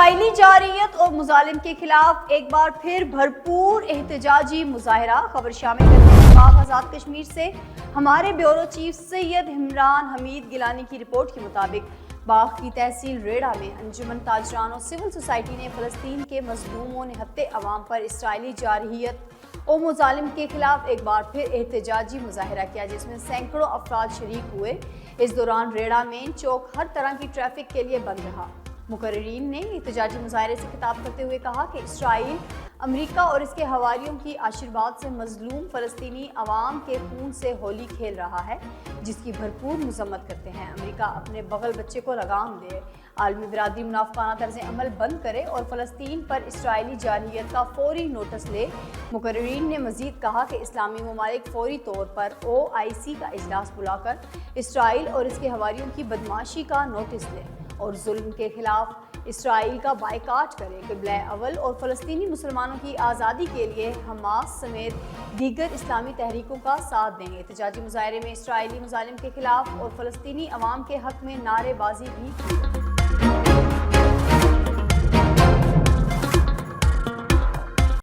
اسرائیلی جارحیت اور مظالم کے خلاف ایک بار پھر بھرپور احتجاجی مظاہرہ۔ خبر شامل کرتے ہیں پاک آزاد کشمیر سے ہمارے بیورو چیف سید عمران حمید گیلانی کی رپورٹ کے مطابق باغ کی تحصیل ریڑہ میں انجمن تاجران اور سول سوسائٹی نے فلسطین کے مظلوم و نہتے عوام پر اسرائیلی جارحیت اور مظالم کے خلاف ایک بار پھر احتجاجی مظاہرہ کیا، جس میں سینکڑوں افراد شریک ہوئے۔ اس دوران ریڑہ مین چوک ہر طرح کی ٹریفک کے لیے بند رہا۔ مقررین نے احتجاجی مظاہرے سے خطاب کرتے ہوئے کہا کہ اسرائیل امریکہ اور اس کے حواریوں کی آشرواد سے مظلوم فلسطینی عوام کے خون سے ہولی کھیل رہا ہے، جس کی بھرپور مذمت کرتے ہیں۔ امریکہ اپنے بغل بچے کو لگام دے، عالمی برادری منافقانہ طرز عمل بند کرے اور فلسطین پر اسرائیلی جارحیت کا فوری نوٹس لے۔ مقررین نے مزید کہا کہ اسلامی ممالک فوری طور پر OIC کا اجلاس بلا کر اسرائیل اور اس کے حواریوں کی بدمعاشی کا نوٹس لے اور ظلم کے خلاف اسرائیل کا بائیکاٹ کرے۔ قبلہ اول اور فلسطینی مسلمانوں کی آزادی کے لیے حماس سمیت دیگر اسلامی تحریکوں کا ساتھ دیں گے۔ احتجاجی مظاہرے میں اسرائیلی مظالم کے خلاف اور فلسطینی عوام کے حق میں نعرے بازی بھی کی۔